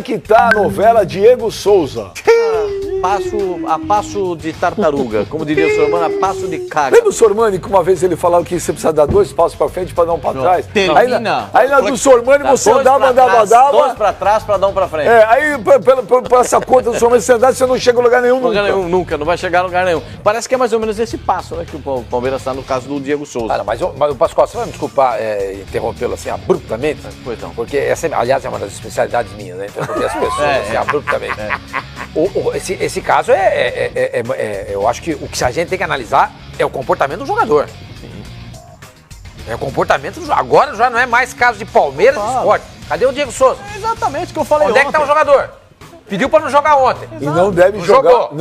que tá a novela Diego Souza? A passo de tartaruga, como diria o Sormani, a passo de caga. Lembra o Sormani que uma vez ele falava que você precisa dar 2 passos pra frente pra dar um pra trás? Termina. Aí na do Sormani você andava. 2 pra trás pra dar um pra frente. Aí por essa conta do Sormani você andar, você não chega a lugar nenhum Nunca, não vai chegar a lugar nenhum. Parece que é mais ou menos esse passo, né, que o Palmeiras está no caso do Diego Souza. Cara, mas o Pascoal, você vai me desculpar interrompê-lo assim abruptamente? Pois não. Porque essa, aliás, é uma das especialidades minhas, né? Interromper as pessoas assim abruptamente. Esse caso eu acho que o que a gente tem que analisar é o comportamento do jogador. É o comportamento do jogador. Agora já não é mais caso de Palmeiras e Sport. Cadê o Diego Souza? É exatamente o que eu falei Onde é que tá o jogador? Pediu pra não jogar ontem. E não deve jogou.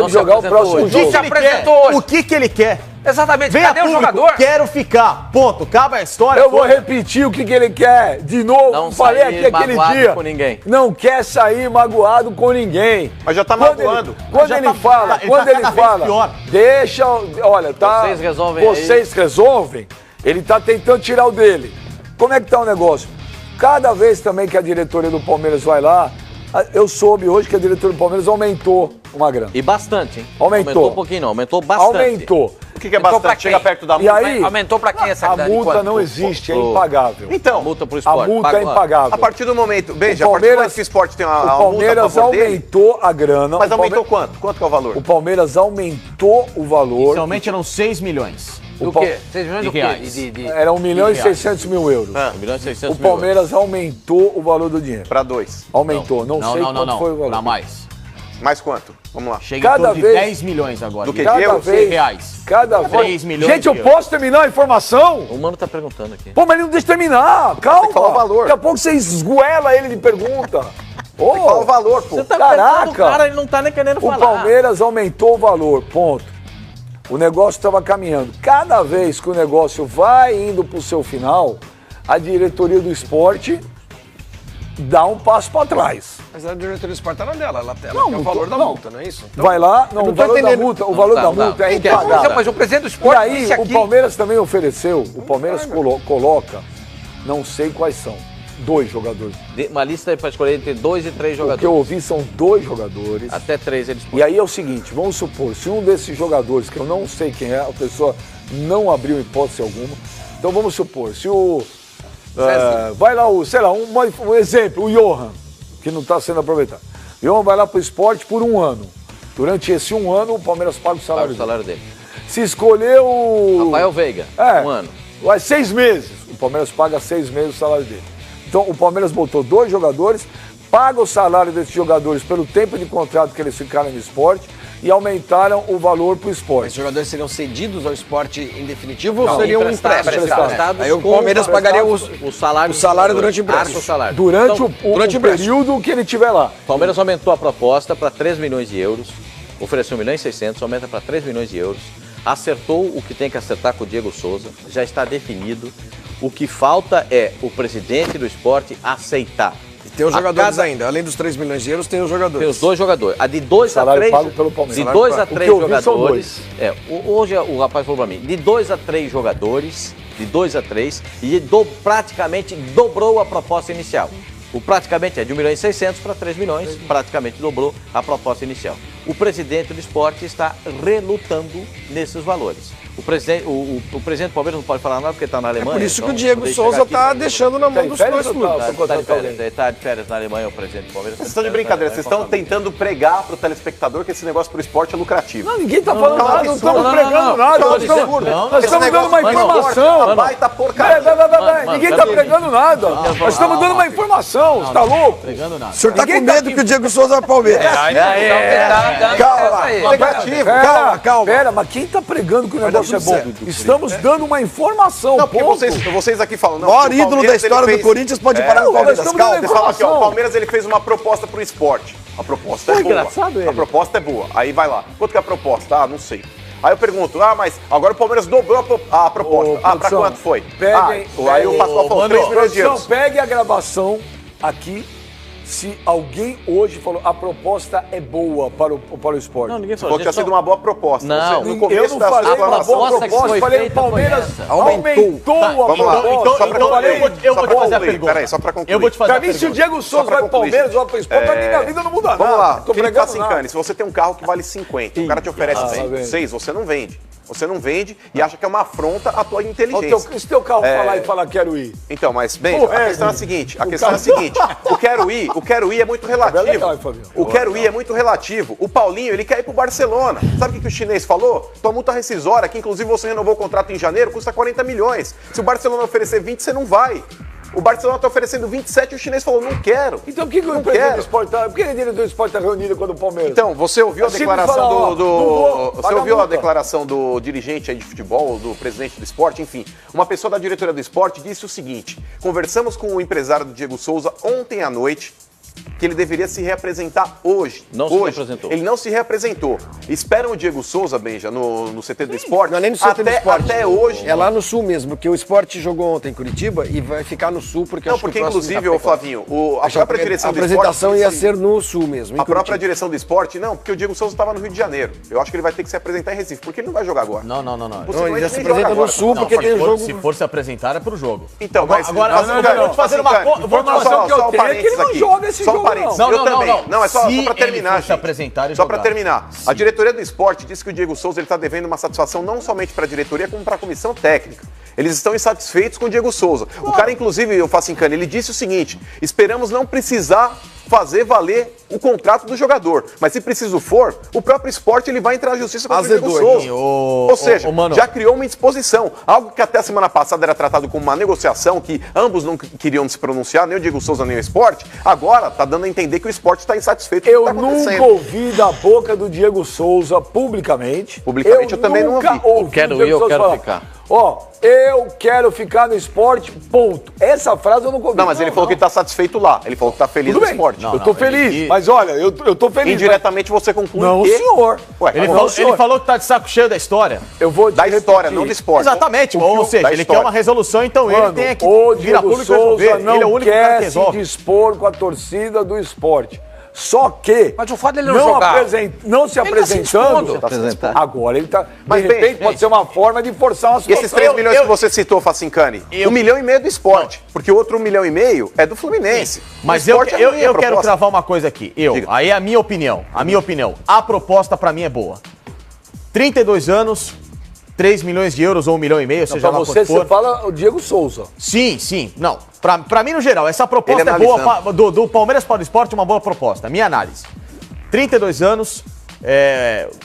jogar o próximo O que jogo. se apresentou hoje? O que ele quer? Exatamente. Vem Cadê a o público, jogador? quero ficar. Ponto. Acaba a história. Eu vou repetir o que ele quer. De novo, Não falei sair aqui aquele magoado dia. com ninguém. Não quer sair magoado com ninguém. Mas já tá magoando. Quando Já ele tá- fala, ele quando tá ele cada vez fala, pior. deixa, olha, tá. Vocês resolvem aí. Vocês resolvem. Ele tá tentando tirar o dele. Como é que tá o negócio? Cada vez também que a diretoria do Palmeiras vai lá, eu soube hoje que a diretoria do Palmeiras aumentou uma grana. E bastante, hein? Aumentou. Um pouquinho não, aumentou bastante. Aumentou. O que é Aumentou pra bastante? Chega quem? perto da E multa. aí, Aumentou pra quem essa a grana? multa Quanto? não existe, é Pro- impagável. Então, A multa pro A esporte. multa é Paga- impagável. a partir do momento... Veja, O a partir do Palmeiras- momento que o esporte tem O uma multa a Palmeiras favor dele... aumentou a grana. Mas o aumentou Palme- quanto? Quanto que é o valor? O Palmeiras aumentou o valor. Inicialmente eram 6 milhões. O quê? 6 milhões De do quê? reais. Era 1 milhão e reais. 600 mil euros. 1 milhão e 600 O mil Palmeiras aumentou o valor do dinheiro. Para 2. Aumentou. Não, sei quanto foi o valor. Pra mais. Mais quanto? Vamos lá. Chega Cada em torno de vez- 10 milhões agora. Do que? Cada euros? vez. Reais. Cada 3 vez. milhões Gente, de eu euros. posso terminar a informação? O Mano tá perguntando aqui. Pô, mas ele não deixa terminar. Calma. Tem que falar o valor. Daqui a pouco você esguela ele de pergunta. Ô, Qual o valor, pô? Você tá Caraca. perguntando o cara, ele não tá nem querendo o falar. Palmeiras aumentou o valor, ponto. O negócio estava caminhando. Cada vez que o negócio vai indo para o seu final, a diretoria do esporte dá um passo para trás. Mas a diretoria do esporte tá na dela, ela quer Não, o não valor tô- da não. multa, não é isso? Então, Vai lá, não, eu o não tô valor da entendendo. multa, o valor Não da dá, não multa dá. é Então, impagável. mas o presidente do E esporte aí, disse o aqui... Palmeiras também ofereceu, o Palmeiras coloca, não sei quais são, 2 jogadores. Uma lista aí pra escolher entre 2 e 3 O que jogadores. eu ouvi são 2 jogadores. Até 3 eles E aí é o seguinte, vamos supor, se um desses jogadores, que eu não sei quem é, a pessoa não abriu hipótese alguma, então vamos supor, se o... vai lá, sei lá, um exemplo, o Johan, que não está sendo aproveitado. O Johan vai lá para o esporte por 1 ano. Durante esse 1 ano, o Palmeiras paga o Paga salário o dele. salário dele. Se escolher o... Rafael Veiga, 1 ano. Vai 6 meses. O Palmeiras paga 6 meses o salário dele. Então o Palmeiras botou 2 jogadores, paga o salário desses jogadores pelo tempo de contrato que eles ficaram no esporte e aumentaram o valor para o Os esporte. jogadores seriam cedidos ao esporte em definitivo ou Não, seriam Emprestados, emprestados? Aí o com- Palmeiras pagaria o salário, o salário durante o Arca empréstimo. o salário. Durante Então, o durante o empréstimo. período que ele tiver lá. O Palmeiras aumentou a proposta para 3 milhões de euros, ofereceu 1 milhão e 600, aumenta para 3 milhões de euros, acertou o que tem que acertar com o Diego Souza, já está definido. O que falta é o presidente do esporte aceitar. E tem os jogadores ainda. Além dos 3 milhões de euros, tem os jogadores. Tem os 2 jogadores. A de 2 a Salário 3. pago pelo Palmeiras. De Salário 2 a pago. O 3 que eu vi são jogadores. Hoje o rapaz falou pra mim, de 2 a 3 jogadores, de 2 a 3, e praticamente dobrou a proposta inicial. O praticamente é de 1 milhão e 600 para 3 milhões, praticamente dobrou a proposta inicial. O presidente do esporte está relutando nesses valores. O presidente do Palmeiras não pode falar nada porque está na Alemanha. Por isso então que o Diego deixa Souza chegar aqui. tá deixando na mão Tá em dos férias dois ou tá? clubes. Está de férias na Alemanha, o presidente do Palmeiras. Vocês estão de brincadeira, vocês estão tentando pregar pro telespectador que esse negócio pro esporte é lucrativo. Não, ninguém está falando não, nada, não, não estamos não, pregando não, nada. não, Nós estamos, não, nós Esse estamos dando uma negócio pro esporte é informação. uma baita porcaria. Ninguém está pregando nada. Nós estamos dando uma informação. Você está louco? Pregando nada. O senhor tá com Ninguém tá medo que o Diego Souza vai Palmeiras. Calma. Pera, mas quem está pregando que o negócio é tudo bom? certo. Estamos dando uma informação, Não, porque ponto. vocês aqui falam... O Não, maior porque o ídolo da Palmeiras, ele história do fez- Corinthians pode parar no nós Palmeiras. estamos Calma. dando Vocês falam aqui, ó, o informação. Palmeiras ele fez uma proposta pro esporte. A proposta é Foi boa. engraçado ele. A proposta é boa. Aí vai lá. Quanto que é a proposta? Ah, não sei. Aí eu pergunto, mas agora o Palmeiras dobrou a proposta. Ô, Pra produção, quanto foi? peguem- Aí o Pascoal falou, 3 milhões de Produção, euros. pegue a gravação aqui se alguém hoje falou a proposta é boa para o esporte. Não, ninguém Falou que tinha sido uma boa proposta. Não. Você, no Eu começo não da sua falei uma explanação, boa proposta que proposta, foi falei o feita foi Palmeiras essa. aumentou a Vamos lá. proposta. Só pra Então concluir. eu vou te Só pra fazer a concluir. pergunta. Peraí, só pra concluir. Eu vou te fazer Pra a mim, se o pergunta. Diego Souza pra vai pro concluir, Palmeiras ou para o esporte, pra mim na vida não muda nada. Vamos lá, Tô Felipe pregando Facincani, nada. se você tem um carro que vale 50, o cara te oferece tá vendo. 6, você não vende. Você não vende e acha que é uma afronta à tua inteligência. Se teu carro falar e falar quero ir. Então, mas, bem, Porra, a questão é a seguinte, o quero ir é muito relativo. legal, hein, Fabinho? O quero ir é muito relativo. O Paulinho, ele quer ir pro Barcelona. Sabe o que o chinês falou? Tua multa rescisória, que inclusive você renovou o contrato em janeiro, custa 40 milhões. Se o Barcelona oferecer 20, você não vai. O Barcelona tá oferecendo 27 e o chinês falou, não quero. Então por que o presidente do esporte tá... Por que a diretor do esporte tá reunido com o Palmeiras? Então, você ouviu a Assim, declaração fala, ó, do... não vou, Você paga ouviu a multa. declaração do dirigente aí de futebol, do presidente do esporte, enfim. Uma pessoa da diretoria do esporte disse o seguinte: conversamos com o empresário do Diego Souza ontem à noite, que ele deveria se reapresentar hoje. Não se reapresentou. Ele não se reapresentou. Esperam o Diego Souza, Benja, no CT do esporte. Não é nem no CT do esporte. Até hoje. É lá no Sul mesmo, porque o esporte jogou ontem em Curitiba e vai ficar no Sul, porque Não, acho porque que o próximo inclusive, ô Flavinho, a Acho própria que direção a do esporte... apresentação ia disse- ser no Sul mesmo, em A própria Curitiba. direção do esporte, não, porque o Diego Souza estava no Rio de Janeiro. Eu acho que ele vai ter que se apresentar em Recife, porque ele não vai jogar agora. Não. Não, ele já se nem apresenta joga no agora. Sul, Não, porque tem se for- jogo... Se for se apresentar, é pro jogo. Então, mas... Agora, mas, eu vou te fazer uma Facincani, co- informação que eu só um tenho é que ele parênteses não aqui. joga esse Só um jogo, parênteses. não. Eu Não, também. não. Não, é só Se pra ele terminar, for se gente. apresentar e Só pra jogar. terminar. A diretoria do esporte disse que o Diego Souza ele tá devendo uma satisfação não somente pra diretoria, como pra comissão técnica. Eles estão insatisfeitos com o Diego Souza. O cara, inclusive, o Facincani, ele disse o seguinte: esperamos não precisar fazer valer o contrato do jogador. Mas se preciso for, o próprio esporte ele vai entrar na justiça contra o Diego Azedou, Souza. hein? Ou seja, Mano. já criou uma indisposição. Algo que até a semana passada era tratado como uma negociação, que ambos não queriam se pronunciar, nem o Diego Souza nem o esporte, agora tá dando a entender que o esporte está insatisfeito com o Eu que tá acontecendo. nunca ouvi da boca do Diego Souza publicamente. Publicamente eu também não ouvi. nunca ouvi Quero o Diego ir, eu Souza quero falar, ficar. Ó, eu quero ficar no esporte, ponto. Essa frase eu nunca ouvi. Não, mas ele falou que tá satisfeito lá. Ele falou que tá feliz Tudo no bem, esporte. eu tô feliz. ele- Mas olha, eu tô feliz. Indiretamente você conclui Não, que... senhor. Ué, Ele, tá bom. falou, senhor. ele falou que tá de saco cheio da história. Eu vou te Da história, repetir. não do esporte. Exatamente, O que ou o- seja, da ele história. quer uma resolução, então ele Mano, tem que o virar Diego público e resolver. Souza não Ele é o único cara quer que se resolve. dispor com a torcida do esporte. Só que Mas o fato dele não jogar- não se Ele tá se apresentando, expondo. Apresentar. agora ele tá. Mas, de bem, repente pode ser uma forma de forçar uma E situação. esses 3 milhões que você citou, Facincani, 1,5 milhão do esporte. Porque o outro 1,5 milhão é do Fluminense. Mas O eu esporte é a minha quero proposta. cravar uma coisa aqui. Diga. Aí é a minha opinião. A proposta pra mim é boa. 32 anos, 3 milhões de euros ou 1,5 milhão, seja Pra lá você, quanto for. você fala o Diego Souza. Sim. Não, pra mim no geral, essa proposta Ele é boa. analisando. Do Palmeiras para o esporte, uma boa proposta. Minha análise. 32 anos,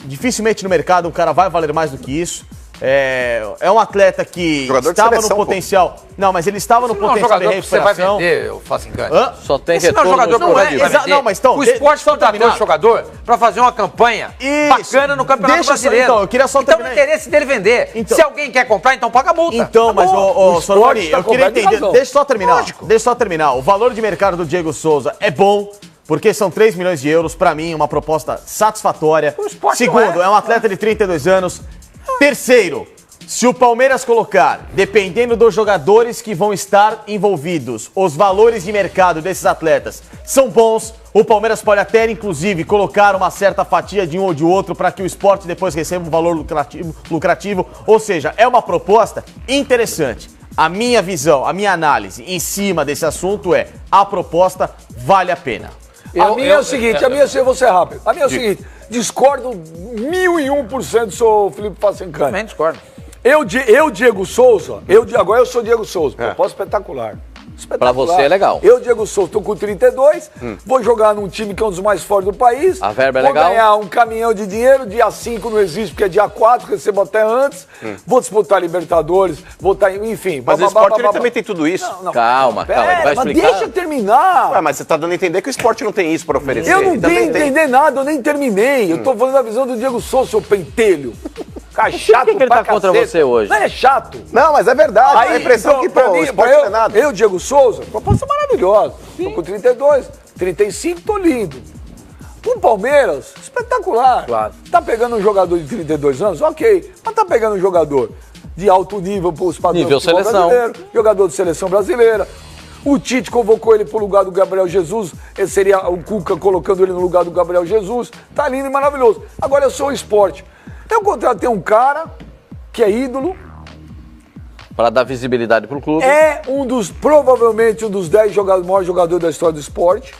dificilmente no mercado um cara vai valer mais do que isso. É um atleta que Jogador de estava seleção, no pô. potencial. Não, mas ele estava no Esse não é um potencial de jogador que você vai recuperação. vender, eu faço engano. Hã? Só tem Esse não é um retorno jogador no que esporte. vai vender. Não, mas então, o deixa esporte eu contratou terminar. o jogador pra fazer uma campanha Isso. bacana no Campeonato Deixa eu só- Brasileiro. então, eu queria só Então terminar o interesse dele é vender. Então- Se alguém quer comprar, então paga a multa. Então, Tá mas, bom. ô esporte Soroni, tá eu queria coberto de entender. razão. Deixa eu só terminar. Lógico. Deixa eu só terminar. O valor de mercado do Diego Souza é bom, porque são 3 milhões de euros. Pra mim, uma proposta satisfatória. O esporte Segundo, não é. é um atleta de 32 anos. Terceiro, se o Palmeiras colocar, dependendo dos jogadores que vão estar envolvidos, os valores de mercado desses atletas são bons, o Palmeiras pode até, inclusive, colocar uma certa fatia de um ou de outro para que o esporte depois receba um valor lucrativo. Ou seja, é uma proposta interessante. A minha visão, a minha análise em cima desse assunto é: a proposta vale a pena. A minha é o seguinte, eu vou ser rápido. A minha é o seguinte, discordo 1001% do seu Felipe Facincani. Também discordo. Diego Souza, agora eu sou Diego Souza, proposta espetacular. Pra você é legal. Eu, Diego Souza, tô com 32, vou jogar num time que é um dos mais fortes do país. A verba é vou legal. ganhar um caminhão de dinheiro, dia 5 não existe, porque é dia 4, recebo até antes. Vou disputar Libertadores, vou estar, enfim. Mas o esporte ele também tem tudo isso. Calma, ele vai Mas explicar. deixa eu terminar. Ué, mas você tá dando a entender que o esporte não tem isso pra oferecer. Eu não Ele também tenho tem. entender nada, eu nem terminei. Eu tô falando da visão do Diego Souza, seu pentelho. Cara chato que ele pra tá contra cacete. você hoje? Não, é chato. Não, mas é verdade. Dá a impressão então, que, pra pô, o mim, esporte pra não é nada. eu, Diego Souza, proposta maravilhosa. Tô com 32, 35, tô lindo. Um Palmeiras, espetacular. Claro. Tá pegando um jogador de 32 anos? Ok. Mas tá pegando um jogador de alto nível pros padrões Nível do futebol seleção. brasileiro, jogador de seleção brasileira. O Tite convocou ele pro lugar do Gabriel Jesus, esse seria o Cuca colocando ele no lugar do Gabriel Jesus. Tá lindo e maravilhoso. Agora eu sou o esporte. Eu contratei um cara que é ídolo. Para dar visibilidade pro clube. É provavelmente um dos 10 maiores jogadores da história do esporte.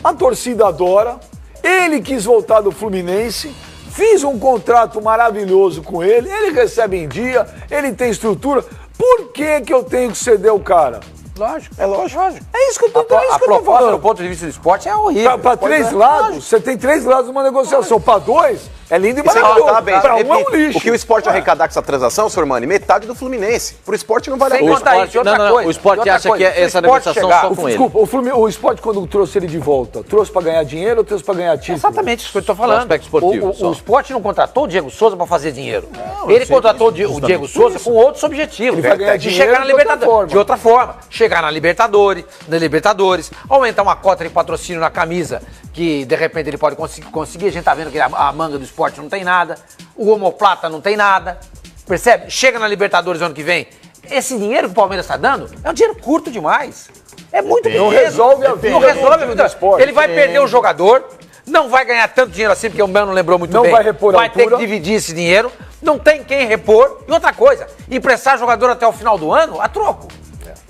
A torcida adora. Ele quis voltar do Fluminense. Fiz um contrato maravilhoso com ele. Ele recebe em dia. Ele tem estrutura. Por que eu tenho que ceder o cara? Lógico. É lógico. É isso que eu tô falando. A proposta do ponto de vista do esporte é horrível. Para 3 lados, você tem 3 lados numa negociação. Para 2, é lindo e maravilhoso. Tá bem, para 1 é um lixo. O que o esporte vai arrecadar com essa transação, senhor Mani? Metade do Fluminense. Pro esporte não vale a Sem pena. contar isso, outra coisa. O esporte acha que essa negociação só com ele. Desculpa, o esporte quando trouxe ele de volta, trouxe para ganhar dinheiro ou trouxe para ganhar título? Exatamente isso que eu estou falando. aspecto esportivo, O esporte não contratou o Diego Souza para fazer dinheiro. Ele contratou o Diego Souza com outros objetivos. Ele vai ganhar de dinheiro chegar na de outra Libertadores. forma. De outra forma. Chegar na Libertadores, aumentar uma cota de patrocínio na camisa, que de repente ele pode conseguir. A gente tá vendo que a manga do esporte não tem nada. O omoplata não tem nada. Percebe? Chega na Libertadores ano que vem. Esse dinheiro que o Palmeiras está dando é um dinheiro curto demais. É muito pequeno. Não resolve a vida. Não resolve a vida do esporte. Ele vai perder o jogador, não vai ganhar tanto dinheiro assim, porque o Mano lembrou muito Não bem. vai repor a Vai ter que altura. dividir esse dinheiro. Não tem quem repor. E outra coisa, emprestar jogador até o final do ano, a troco.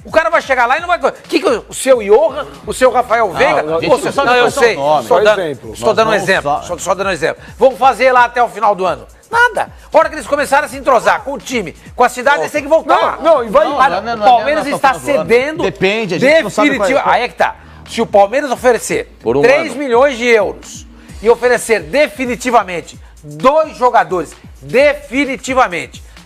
O cara vai chegar lá e não vai... Que o seu Johan, o seu Rafael Veiga... não, você só não, eu sei. nome. Só exemplo. Estou dando um exemplo. Só dando um exemplo. Vamos fazer lá até o final do ano. Nada. A hora que eles começarem a se entrosar com o time, com a cidade, eles têm que voltar. Não, e vai... O Palmeiras está cedendo... Depende, a gente não sabe qual é. Aí é que tá. Se o Palmeiras oferecer Por um 3 ano. milhões de euros e oferecer definitivamente 2 jogadores,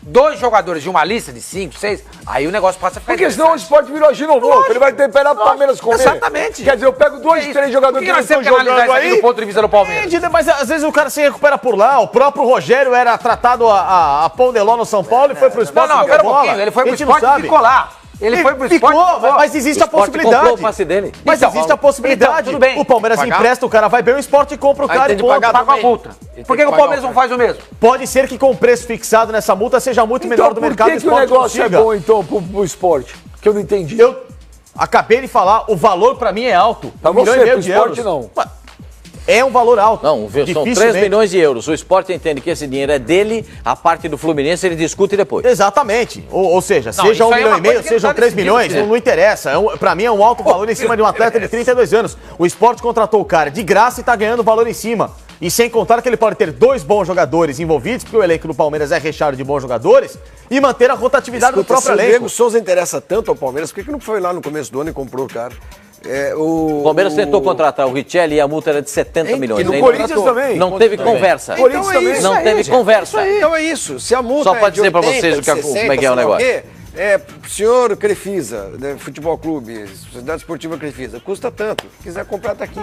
dois jogadores de uma lista de 5, 6, aí o negócio passa a ficar Porque senão o esporte virou aginomoto. Ele vai ter que esperar o Palmeiras comer. Exatamente. Quer dizer, eu pego 2, 3 jogadores que que não nós temos estão que analisar jogando isso aqui aí. do ponto de vista do Palmeiras? Entendi, mas às vezes o cara se recupera por lá. O próprio Rogério era tratado a pão de ló no São Paulo e foi pro esporte. Não, jogou pera um bola. pouquinho. Ele foi A pro gente não esporte e sabe. ficou lá. Ele foi pro esporte e ficou. Mas existe a Comprou possibilidade. o passe dele. Mas Então, existe a possibilidade. então, tudo bem. O Palmeiras empresta, o cara vai bem, o esporte compra o cara e tem de ponto. pagar Paga a também. multa. Ele Por tem que que o Palmeiras não faz o mesmo? Pode ser que com o preço fixado nessa multa seja muito melhor Então do por mercado que e que o esporte negócio é consiga. bom, então, pro esporte? Que eu não entendi. Eu acabei de falar, o valor pra mim é alto. Pra 1,5 milhão você, pro de esporte, euros. não. É um valor alto. Não, são 3 Dificilmente. milhões de euros. O esporte entende que esse dinheiro é dele, a parte do Fluminense ele discute depois. Exatamente. Ou seja, Não, seja isso 1,5 aí é uma milhão, coisa que sejam não tá 3 decidido, milhões, né? não interessa. Pra mim é um alto valor em cima de um atleta de 32 anos. O esporte contratou o cara de graça e tá ganhando valor em cima. E sem contar que ele pode ter 2 bons jogadores envolvidos, porque o elenco do Palmeiras é recheado de bons jogadores, e manter a rotatividade do Escuta, se próprio o elenco. Diego Souza interessa tanto ao Palmeiras, por que não foi lá no começo do ano e comprou o cara? O Palmeiras tentou contratar o Richelli e a multa era de 70 milhões. E no Ainda Corinthians também. Não teve conversa. Corinthians Então é também. isso Não aí, teve gente. conversa. Então é isso. Se a multa Só pra é de dizer pra 80, vocês o que é- 60, como é que é o sei lá negócio. quê, senhor Crefisa, né, Futebol Clube, Sociedade Esportiva Crefisa, custa tanto. Se quiser comprar, tá aqui.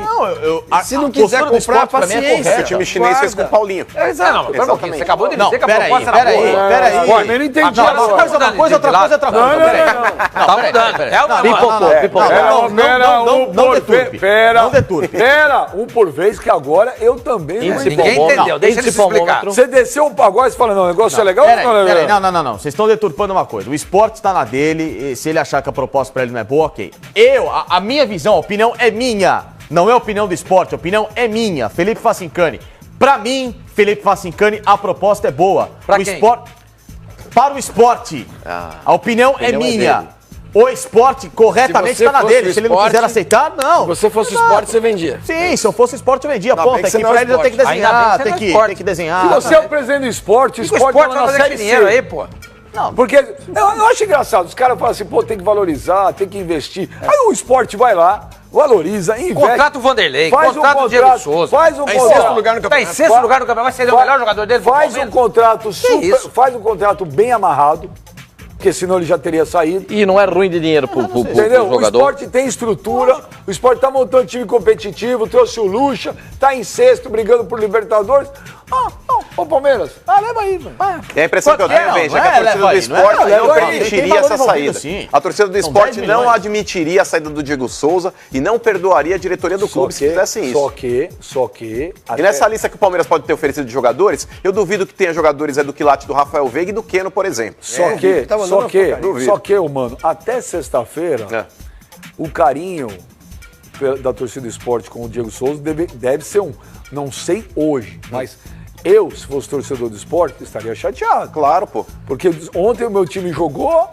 Se não quiser postura do comprar, esporte pra mim é paciência. correta. O time chinês fez com o Paulinho. Exato. Não, pera um pouquinho. Você acabou de Não, dizer que a peraí, proposta era boa. peraí. Eu não entendi Agora, agora. uma coisa é uma coisa, outra coisa é outra coisa. Não, Peraí. Tá mudando. É uma Não deturpe. Pera, um por vez, que agora eu também não Índice entendi. Ninguém Palmômetro. entendeu. Deixa ele Índice se explicar. Palmômetro. Você desceu o pagode e fala, não, o negócio é legal ou não é Peraí, legal? não. Vocês estão deturpando uma coisa. O esporte tá na dele, e se ele achar que a proposta pra ele não é boa, ok. A minha visão, a opinião é minha. Não é a opinião do esporte, a opinião é minha. Felipe Facincani. Pra mim, Felipe Facincani, a proposta é boa. Pra o quem? esporte. Para o esporte. A opinião é opinião é minha. dele. O esporte corretamente Se tá na você dele. fosse Se ele o não quiser esporte, aceitar, não. Se você fosse o esporte, você vendia. Sim, se eu fosse esporte, eu vendia. Não, Ponto. bem que É você que não pra é ele eu tenho que esporte. Ainda desenhar, bem que tem você não é que desenhar. Se você é o presidente do esporte, o O esporte esporte tá vai na fazer Série esse dinheiro C. aí, pô. Porque eu acho engraçado, os caras falam assim, pô, tem que valorizar, tem que investir. Aí o esporte vai lá, valoriza, investe. Contrata o Vanderlei, faz contrata um o Diego contrato, Souza. faz um Tá em contrato. sexto lugar no Tá em campeonato. sexto lugar no campeonato, vai ser o melhor jogador dele. pro Faz um Palmeiras. contrato super, isso? faz um contrato bem amarrado, porque senão ele já teria saído. E não é ruim de dinheiro pro Entendeu? O jogador. esporte tem estrutura, o esporte tá montando time competitivo, trouxe o Lucha, tá em sexto, brigando por Libertadores. Ô Palmeiras, leva aí, velho. E a impressão que eu tenho, Benja, é que a torcida do esporte não leva aí. Tem permitiria valor essa envolvido, saída. sim. A torcida do São esporte 10 não milhões. admitiria a saída do Diego Souza e não perdoaria a diretoria do clube se fizessem isso. Só que... E nessa lista que o Palmeiras pode ter oferecido de jogadores, eu duvido que tenha jogadores do quilate do Rafael Veiga e do Keno, por exemplo. Só que, tá mandando mano, duvido. até sexta-feira, o carinho da torcida do esporte com o Diego Souza deve ser um. Não sei hoje, mas eu, se fosse torcedor do esporte, estaria chateado. Claro, pô. Porque ontem o meu time jogou...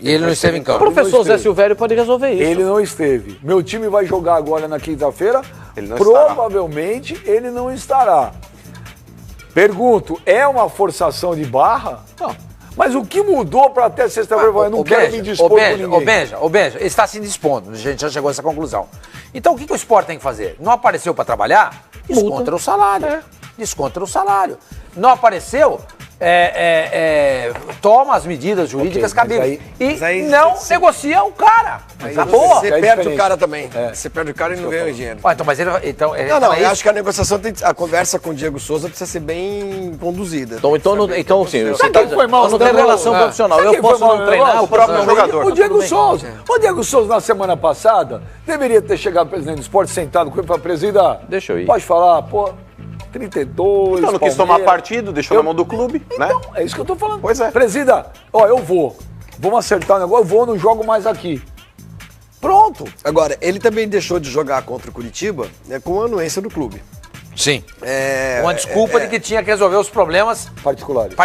E ele não esteve em O campo. professor Zé Silvério pode resolver isso. Ele não esteve. Meu time vai jogar agora na quinta-feira. Ele não Provavelmente ele não estará. Pergunto, é uma forçação de barra? Não. Mas o que mudou para até sexta-feira? Eu não quero me dispor com ninguém. Benja, ele está se dispondo. A gente já chegou a essa conclusão. Então o que o Sport tem que fazer? Não apareceu para trabalhar? Desconta o salário. Desconta o salário. Não apareceu? Toma as medidas jurídicas cabíveis. mas aí não negocia o cara. Acabou. Você perde o cara também. Você perde o cara e não ganha o dinheiro. Então, mas ele... Então, Eu acho que a negociação a conversa com o Diego Souza precisa ser bem conduzida. Então sim, você Sabe quem foi mal? não tem relação profissional. Sabe Eu quem posso foi mal não no treinar, negócio? o próprio jogador. O Diego Tudo bem. Souza. O Diego Souza, na semana passada, deveria ter chegado o presidente do esporte, sentado com ele e falado, presida, Deixa eu ir. pode falar, pô, 32, Então não quis tomar Palmeiras. partido, deixou na mão do clube, né? Então, é isso que eu tô falando. Pois é. Presida, eu vou. Vamos acertar o negócio, eu vou, não jogo mais aqui. Pronto. Agora, ele também deixou de jogar contra o Curitiba com a anuência do clube. Sim. Uma desculpa de que tinha que resolver os problemas particulares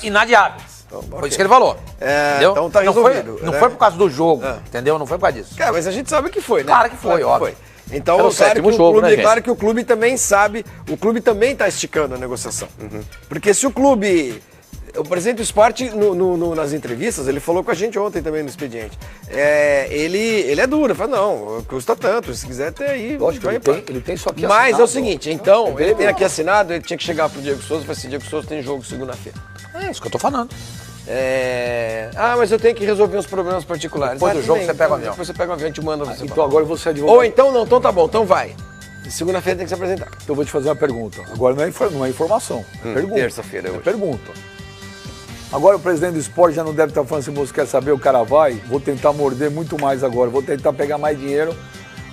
inadiáveis. Foi isso que ele falou. Entendeu? Então tá não resolvido. Não foi por causa do jogo, entendeu? Não foi por causa disso. Cara, mas a gente sabe que foi, né? Claro que foi, óbvio. Então, Era o sétimo jogo, né, gente? claro que o clube também sabe, o clube também está esticando a negociação. Porque se o clube... O presidente do esporte, nas entrevistas, ele falou com a gente ontem também no expediente. Ele é duro, fala, não, custa tanto, se quiser ter aí... Lógico, vai ele tem isso aqui Mas assinado, é o seguinte, então, É ele tem dele, aqui assinado, ele tinha que chegar pro Diego Souza e falar assim, Diego Souza tem jogo segunda-feira. É isso que eu tô falando. Mas eu tenho que resolver uns problemas particulares. Depois do jogo você pega o avião. Depois você pega o avião e te manda você. Então agora você é advogado. Ou então não, então tá bom, então vai. Segunda-feira tem que se apresentar. Então eu vou te fazer uma pergunta. Agora não é informação, é pergunta. Terça-feira é hoje. Pergunta. Agora o presidente do esporte já não deve estar falando assim, moço, quer saber, o cara vai, vou tentar morder muito mais agora, vou tentar pegar mais dinheiro,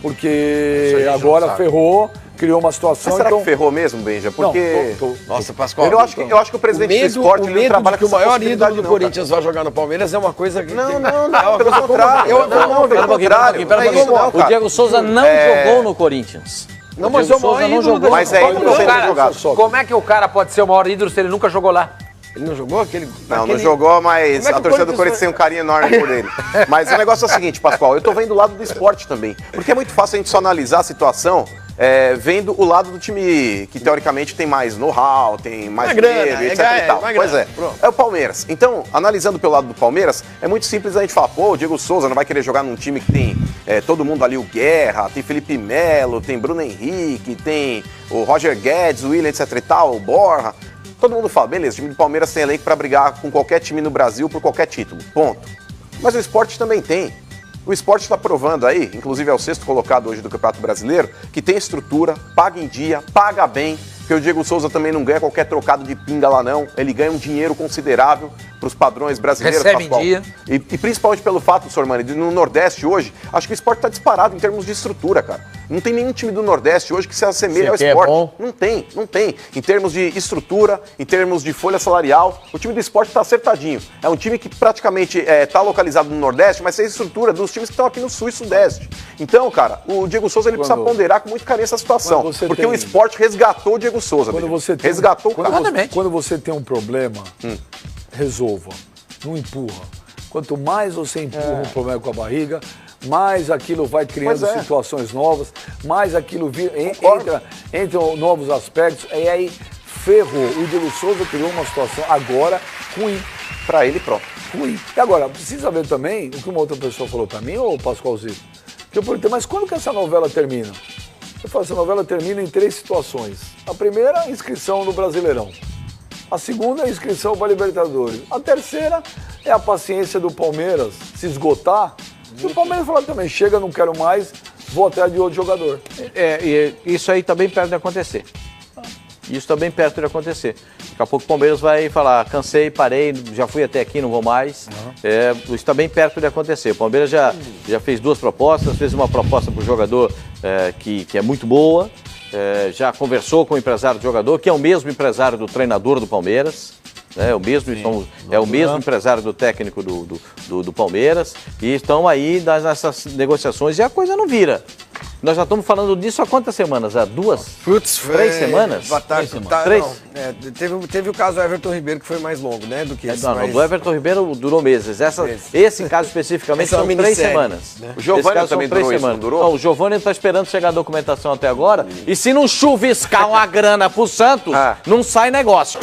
porque agora ferrou, criou uma situação... Mas será então... que ferrou mesmo, Benja? Porque... Nossa, Pascoal. Eu acho que o presidente do esporte o ele medo não trabalha de que o com essa maior possibilidade, ídolo do não, cara. Corinthians vai jogar no Palmeiras é uma coisa que... Não, pelo contrário. Pera um pouquinho. O Diego Souza não jogou no Corinthians. Não, mas é o maior ídolo do Mas é ele não tem jogado. Como é que o cara pode ser o maior ídolo se ele nunca jogou lá? Ele não jogou aquele... Não jogou, mas Como é que a o torcida do Corinthians Corinthians tem um carinho enorme por ele. Mas o negócio é o seguinte, Pascoal, eu tô vendo o lado do esporte também. Porque é muito fácil a gente só analisar a situação vendo o lado do time que teoricamente tem mais know-how, tem mais dinheiro, etc e tal. Pois é, é o Palmeiras. Então, analisando pelo lado do Palmeiras, é muito simples a gente falar, pô, o Diego Souza não vai querer jogar num time que tem todo mundo ali, o Guerra, tem Felipe Melo, tem Bruno Henrique, tem o Roger Guedes, o Willian, etc e tal, o Borja. Todo mundo fala, beleza, o time do Palmeiras tem elenco para brigar com qualquer time no Brasil por qualquer título, ponto. Mas o esporte também tem. O esporte está provando aí, inclusive é o 6º colocado hoje do Campeonato Brasileiro, que tem estrutura, paga em dia, paga bem, porque o Diego Souza também não ganha qualquer trocado de pinga lá não, ele ganha um dinheiro considerável para os padrões brasileiros. Recebe em dia. E principalmente pelo fato, Sormani, no Nordeste hoje, acho que o esporte está disparado em termos de estrutura, cara. Não tem nenhum time do Nordeste hoje que se assemelhe ao esporte. Não tem. Em termos de estrutura, em termos de folha salarial, o time do esporte está acertadinho. É um time que praticamente está localizado no Nordeste, mas tem a estrutura dos times que estão aqui no Sul e Sudeste. Então, cara, o Diego Souza ele precisa ponderar com muito carinho essa situação. Porque o esporte resgatou o Diego Souza. Resgatou o cara. Quando você tem um problema, resolva. Não empurra. Quanto mais você empurra um problema com a barriga, mais aquilo vai criando situações novas, mais aquilo entra novos aspectos, e aí ferrou. O Diego Souza criou uma situação agora ruim. Para ele próprio. Ruim. E agora, precisa ver também o que uma outra pessoa falou para mim, ô Pascoalzito, que eu perguntei, mas quando que essa novela termina? Eu falo, essa novela termina em 3 situações. A primeira, a inscrição no Brasileirão. A segunda é a inscrição para a Libertadores. A terceira é a paciência do Palmeiras se esgotar. E o Palmeiras falar também, chega, não quero mais, vou atrás de outro jogador. E isso aí também perto de acontecer. Isso também perto de acontecer. Daqui a pouco o Palmeiras vai falar, cansei, parei, já fui até aqui, não vou mais. Isso está bem perto de acontecer. O Palmeiras já fez 2 propostas, fez uma proposta para o jogador que é muito boa, já conversou com o empresário do jogador, que é o mesmo empresário do treinador do Palmeiras. É o mesmo, é o mesmo empresário do técnico do Palmeiras. E estão aí nessas negociações e a coisa não vira. Nós já estamos falando disso há quantas semanas? Há 3 semanas? Três? Teve o caso do Everton Ribeiro, que foi mais longo, né? Do que esse. Não, do Everton Ribeiro durou meses. Esse caso especificamente são 3 semanas. O Giovani também durou isso, não durou? Não, o Giovani está esperando chegar a documentação até agora. E se não chuviscar uma grana pro Santos, não sai negócio.